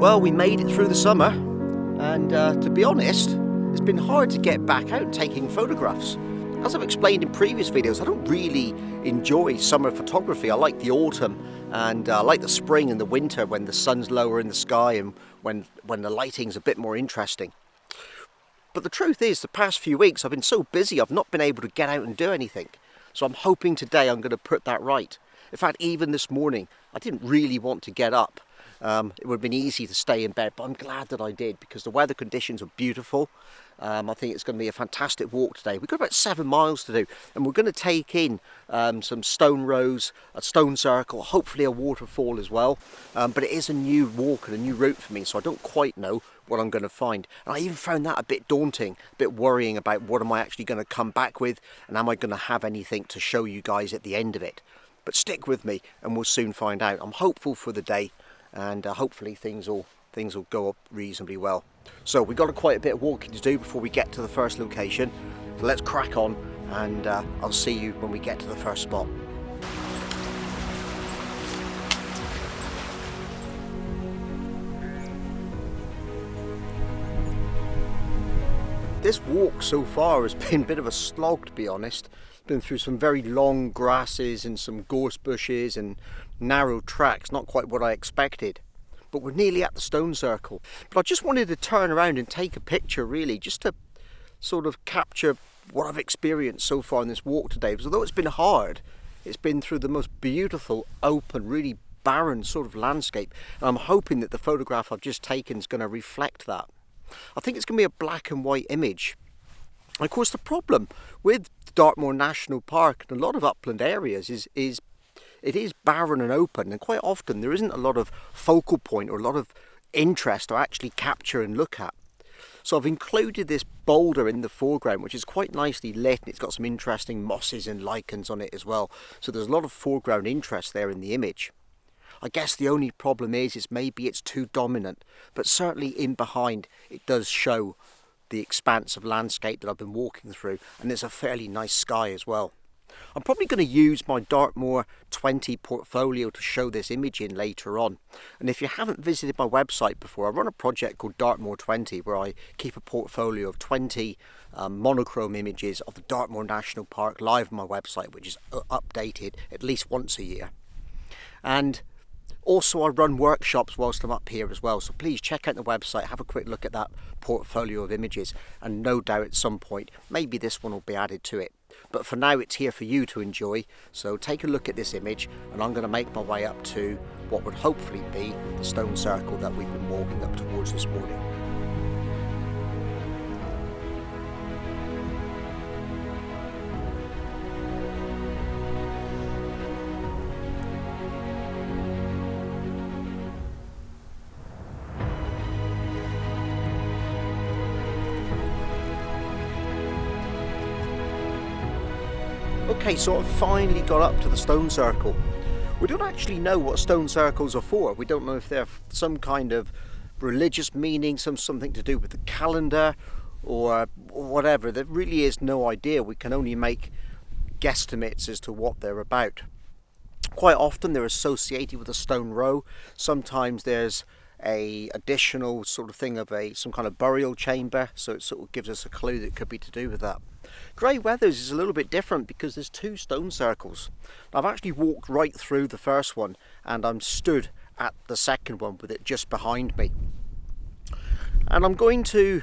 Well, we made it through the summer, and to be honest, it's been hard to get back out taking photographs. As I've explained in previous videos, I don't really enjoy summer photography. I like the autumn, and I like the spring and the winter when the sun's lower in the sky and when the lighting's a bit more interesting. But the truth is, the past few weeks I've been so busy I've not been able to get out and do anything. So I'm hoping today I'm going to put that right. In fact, even this morning I didn't really want to get up. It would have been easy to stay in bed, but I'm glad that I did because the weather conditions are beautiful. I think it's going to be a fantastic walk today. We've got about 7 miles to do, and we're going to take in some stone rows, a stone circle, hopefully a waterfall as well. But it is a new walk and a new route for me, so I don't quite know what I'm going to find. And I even found that a bit daunting, a bit worrying about what am I actually going to come back with, and am I going to have anything to show you guys at the end of it. But stick with me and we'll soon find out. I'm hopeful for the day, and hopefully things will go up reasonably well. So we've got quite a bit of walking to do before we get to the first location. So let's crack on, and I'll see you when we get to the first spot. This walk so far has been a bit of a slog, to be honest. Been through some very long grasses and some gorse bushes and narrow tracks, not quite what I expected. But we're nearly at the stone circle. But I just wanted to turn around and take a picture, really, just to sort of capture what I've experienced so far in this walk today. Because although it's been hard, it's been through the most beautiful, open, really barren sort of landscape. And I'm hoping that the photograph I've just taken is going to reflect that. I think it's going to be a black and white image. And of course, the problem with Dartmoor National Park and a lot of upland areas is it is barren and open, and quite often there isn't a lot of focal point or a lot of interest to actually capture and look at. So I've included this boulder in the foreground, which is quite nicely lit, and it's got some interesting mosses and lichens on it as well. So there's a lot of foreground interest there in the image. I guess the only problem is maybe it's too dominant, but certainly in behind it does show the expanse of landscape that I've been walking through, and there's a fairly nice sky as well. I'm probably going to use my Dartmoor 20 portfolio to show this image in later on. And if you haven't visited my website before, I run a project called Dartmoor 20 where I keep a portfolio of 20 monochrome images of the Dartmoor National Park live on my website, which is updated at least once a year. And also I run workshops whilst I'm up here as well, so please check out the website, have a quick look at that portfolio of images, and no doubt at some point maybe this one will be added to it. But for now it's here for you to enjoy, so take a look at this image, and I'm going to make my way up to what would hopefully be the stone circle that we've been walking up towards this morning. Okay, so I've finally got up to the stone circle. We don't actually know what stone circles are for. We don't know if they're some kind of religious meaning, something to do with the calendar or whatever. There really is no idea. We can only make guesstimates as to what they're about. Quite often they're associated with a stone row. Sometimes there's a additional sort of thing of some kind of burial chamber, so it sort of gives us a clue that it could be to do with that. Grey Weathers is a little bit different because there's 2 stone circles. I've actually walked right through the first one, and I'm stood at the second one with it just behind me. And I'm going to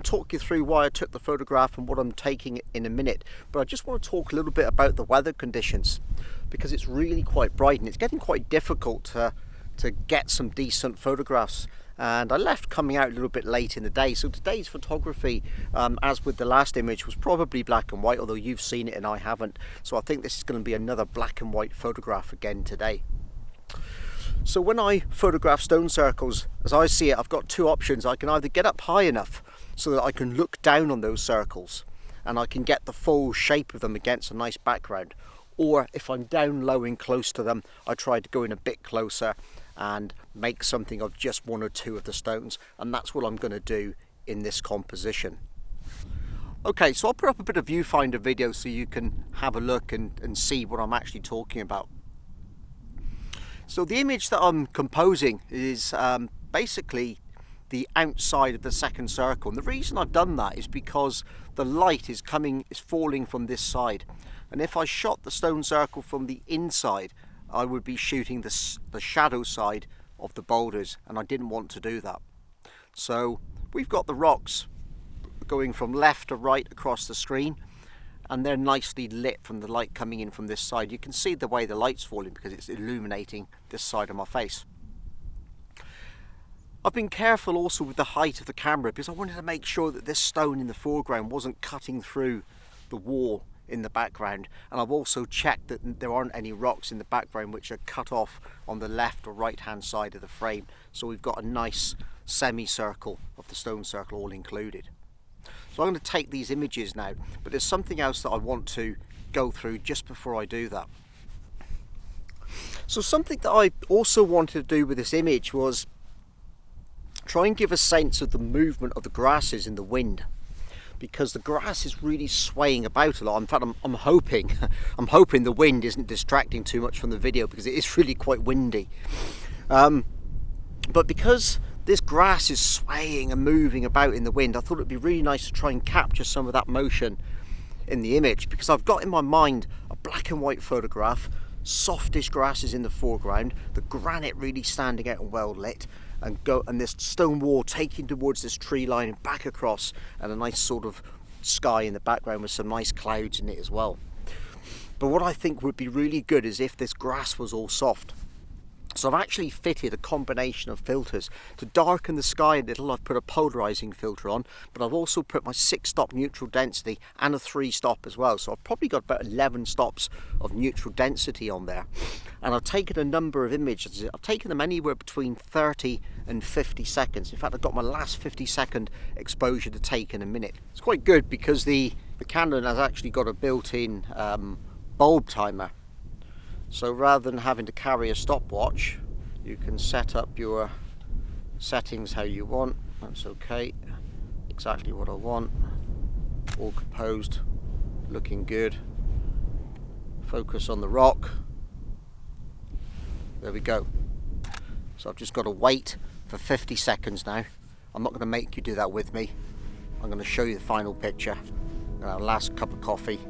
talk you through why I took the photograph and what I'm taking in a minute. But I just want to talk a little bit about the weather conditions, because it's really quite bright and it's getting quite difficult to get some decent photographs. And I left coming out a little bit late in the day, so today's photography, as with the last image, was probably black and white, although you've seen it and I haven't. So I think this is going to be another black and white photograph again today. So when I photograph stone circles, as I see it, I've got 2 options. I can either get up high enough so that I can look down on those circles and I can get the full shape of them against a nice background, or if I'm down low and close to them, I try to go in a bit closer and make something of just 1 or 2 of the stones, and that's what I'm going to do in this composition. Okay, so I'll put up a bit of viewfinder video so you can have a look and see what I'm actually talking about. So the image that I'm composing is basically the outside of the second circle. And the reason I've done that is because the light is falling from this side. And if I shot the stone circle from the inside, I would be shooting the shadow side of the boulders, and I didn't want to do that. So we've got the rocks going from left to right across the screen, and they're nicely lit from the light coming in from this side. You can see the way the light's falling because it's illuminating this side of my face. I've been careful also with the height of the camera because I wanted to make sure that this stone in the foreground wasn't cutting through the wall in the background, and I've also checked that there aren't any rocks in the background which are cut off on the left or right hand side of the frame, so we've got a nice semicircle of the stone circle all included. So I'm going to take these images now, but there's something else that I want to go through just before I do that. So something that I also wanted to do with this image was try and give a sense of the movement of the grasses in the wind, because the grass is really swaying about a lot. In fact, I'm hoping the wind isn't distracting too much from the video, because it is really quite windy. But because this grass is swaying and moving about in the wind, I thought it'd be really nice to try and capture some of that motion in the image, because I've got in my mind a black and white photograph, softish grasses in the foreground, the granite really standing out and well lit, and this stone wall taking towards this tree line and back across, and a nice sort of sky in the background with some nice clouds in it as well. But what I think would be really good is if this grass was all soft. So I've actually fitted a combination of filters to darken the sky a little. I've put a polarizing filter on, but I've also put my 6-stop neutral density and a 3-stop as well. So I've probably got about 11 stops of neutral density on there. And I've taken a number of images. I've taken them anywhere between 30 and 50 seconds. In fact, I've got my last 50-second exposure to take in a minute. It's quite good because the Canon has actually got a built-in bulb timer. So rather than having to carry a stopwatch, you can set up your settings how you want. That's okay, exactly what I want. All composed, looking good. Focus on the rock. There we go. So I've just got to wait for 50 seconds now. I'm not going to make you do that with me. I'm going to show you the final picture. I'm going to have a last cup of coffee.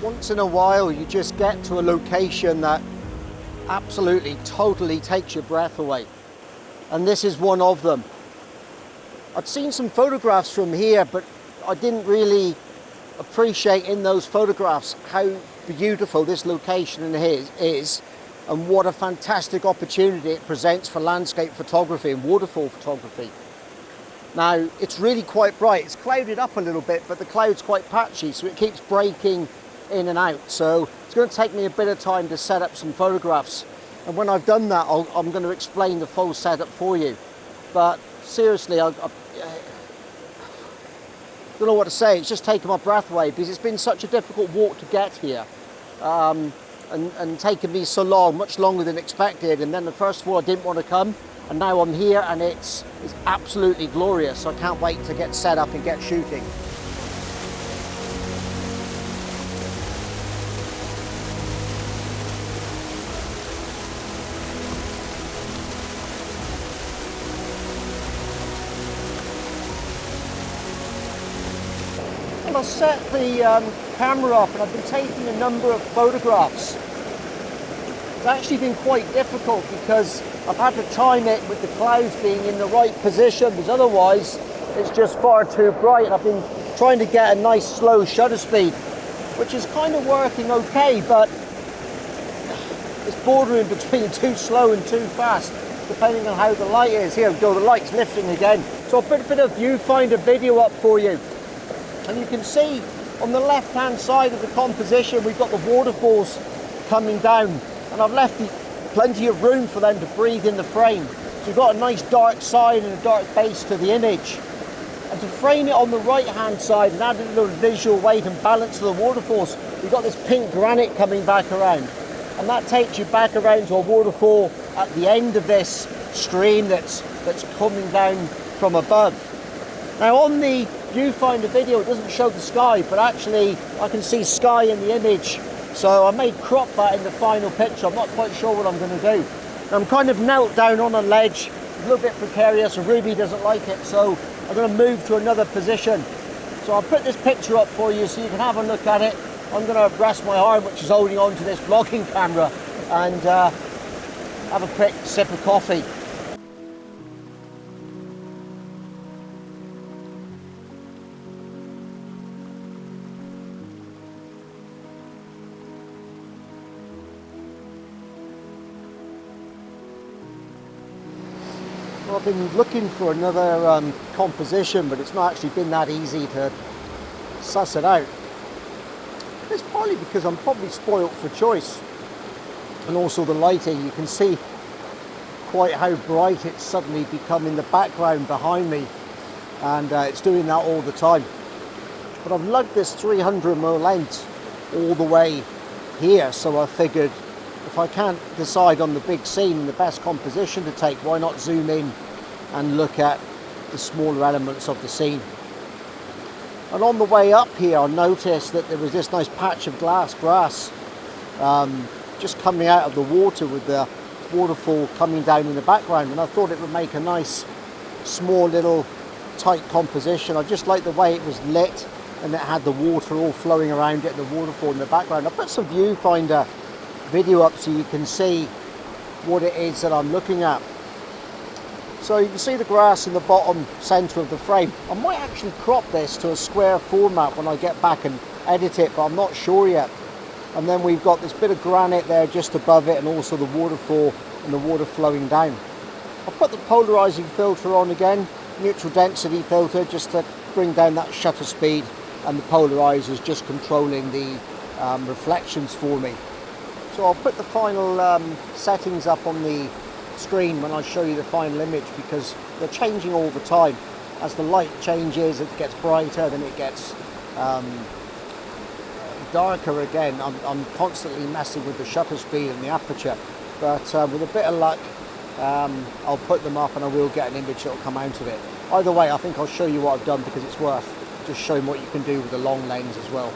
Once in a while you just get to a location that absolutely, totally takes your breath away. And this is one of them. I'd seen some photographs from here, but I didn't really appreciate in those photographs how beautiful this location is and what a fantastic opportunity it presents for landscape photography and waterfall photography. Now, it's really quite bright. It's clouded up a little bit, but the cloud's quite patchy, so it keeps breaking in and out. So it's going to take me a bit of time to set up some photographs. And when I've done that, I'm going to explain the full setup for you. But seriously, I don't know what to say. It's just taken my breath away because it's been such a difficult walk to get here. And taken me so long, much longer than expected. And then first of all, I didn't want to come. And now I'm here and it's absolutely glorious. I can't wait to get set up and get shooting. Well, I set the camera up and I've been taking a number of photographs. It's actually been quite difficult because I've had to time it with the clouds being in the right position, because otherwise it's just far too bright. And I've been trying to get a nice slow shutter speed, which is kind of working okay, but it's bordering between too slow and too fast, depending on how the light is. Here we go, the light's lifting again. So I'll put a bit of viewfinder video up for you. And you can see on the left hand side of the composition we've got the waterfalls coming down, and I've left plenty of room for them to breathe in the frame. So you've got a nice dark side and a dark base to the image. And to frame it on the right hand side and add a little visual weight and balance to the waterfalls, you've got this pink granite coming back around. And that takes you back around to a waterfall at the end of this stream that's coming down from above. Now on the viewfinder video it doesn't show the sky, but actually I can see sky in the image, so I may crop that in the final picture. I'm not quite sure what I'm going to do. I'm kind of knelt down on a ledge, a little bit precarious, and Ruby doesn't like it, so I'm going to move to another position. So I'll put this picture up for you so you can have a look at it. I'm going to rest my arm, which is holding on to this vlogging camera, and have a quick sip of coffee. Well, I've been looking for another composition, but it's not actually been that easy to suss it out. It's partly because I'm probably spoilt for choice, and also the lighting. You can see quite how bright it's suddenly become in the background behind me, and it's doing that all the time. But I've lugged this 300mm lens all the way here, so I figured if I can't decide on the big scene and the best composition to take, why not zoom in and look at the smaller elements of the scene. And on the way up here I noticed that there was this nice patch of grass just coming out of the water with the waterfall coming down in the background, and I thought it would make a nice small little tight composition. I just liked the way it was lit and it had the water all flowing around it, the waterfall in the background. I put some viewfinder video up so you can see what it is that I'm looking at. So you can see the grass in the bottom centre of the frame. I might actually crop this to a square format when I get back and edit it, but I'm not sure yet. And then we've got this bit of granite there just above it, and also the waterfall and the water flowing down. I'll put the polarising filter on again, neutral density filter, just to bring down that shutter speed, and the polarizer is just controlling the reflections for me. So I'll put the final settings up on the screen when I show you the final image, because they're changing all the time. As the light changes, it gets brighter, then it gets darker again. I'm constantly messing with the shutter speed and the aperture, but with a bit of luck I'll put them up and I will get an image that will come out of it. Either way, I think I'll show you what I've done, because it's worth just showing what you can do with the long lens as well.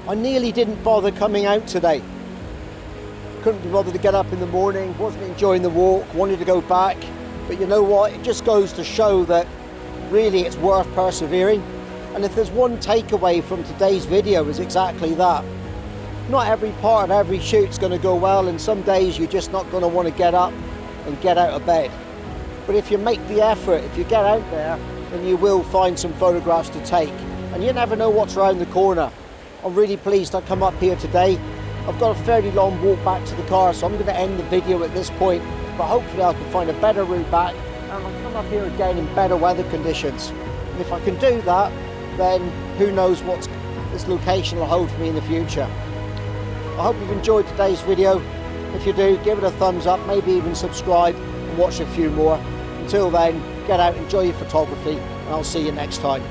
I nearly didn't bother coming out today. Couldn't be bothered to get up in the morning, wasn't enjoying the walk, wanted to go back. But you know what, it just goes to show that really it's worth persevering. And if there's one takeaway from today's video, is exactly that. Not every part of every shoot's going to go well, and some days you're just not going to want to get up and get out of bed. But if you make the effort, if you get out there, then you will find some photographs to take. And you never know what's around the corner. I'm really pleased I come up here today. I've got a fairly long walk back to the car, so I'm going to end the video at this point, but hopefully I can find a better route back and I'll come up here again in better weather conditions. And if I can do that, then who knows what this location will hold for me in the future. I hope you've enjoyed today's video. If you do, give it a thumbs up, maybe even subscribe and watch a few more. Until then, get out, enjoy your photography, and I'll see you next time.